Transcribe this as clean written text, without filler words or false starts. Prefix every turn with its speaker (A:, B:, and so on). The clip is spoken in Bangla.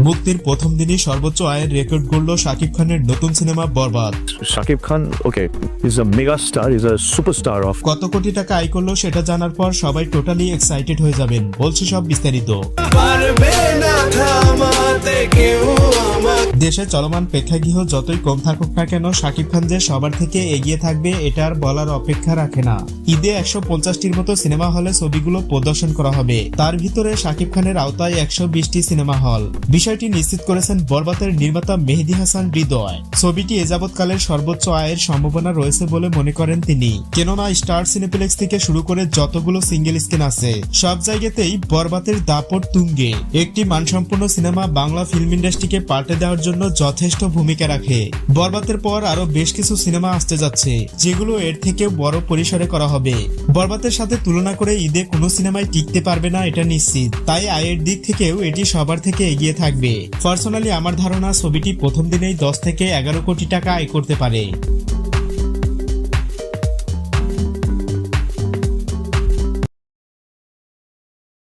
A: মুক্তির প্রথম দিনই সর্বোচ্চ আয়ের রেকর্ড গড়ল শাকিব খানের নতুন cinema Borbaad.
B: Shakib Khan, okay, he's a mega star, he's a superstar of.
A: কত কোটি টাকা আয় করলো সেটা জানার পর সবাই টোটালি এক্সাইটেড হয়ে যাবেন, বলছি সব বিস্তারিত। দেশে চলমান প্রেক্ষাগৃহ যতই কম থাকুক না কেন, শাকিব খান যে সবার থেকে এগিয়ে থাকবে এটা আর বলার অপেক্ষা রাখে না। ঈদে 150টির মতো সিনেমা হলে ছবিগুলো প্রদর্শন করা হবে, তার ভিতরে শাকিব খানের আওতায় 120টি সিনেমা হল। বিষয়টি নিশ্চিত করেছেন বরবাদের নির্মাতা মেহেদী হাসান হৃদয়। ছবিটি এযাবৎকালের সর্বোচ্চ আয়ের সম্ভাবনা রয়েছে বলে মনে করেন তিনি, কেননা স্টার সিনেপ্লেক্স থেকে শুরু করে যতগুলো সিঙ্গেল স্ক্রিন আছে সব জায়গাতেই বরবাদের দাপট তুঙ্গে। একটি মানসম্পন্ন সিনেমা বাংলা ফিল্ম ইন্ডাস্ট্রিকে পাল্টে দেওয়ার জন্য যথেষ্ট ভূমিকা রাখে। বরবাদের পর আরো বেশ কিছু সিনেমা আসতে যাচ্ছে, যেগুলো এর থেকে বড় পরিসরে করা হবে। বরবাদের সাথে তুলনা করে ঈদে কোনো সিনেমায় টিকতে পারবে না এটা নিশ্চিত, তাই আয়ের দিক থেকেও এটি সবার থেকে এগিয়ে থাকবে। পার্সোনালি আমার ধারণা ছবিটি প্রথম দিনেই 10 থেকে 11 কোটি টাকা আয় করতে পারে।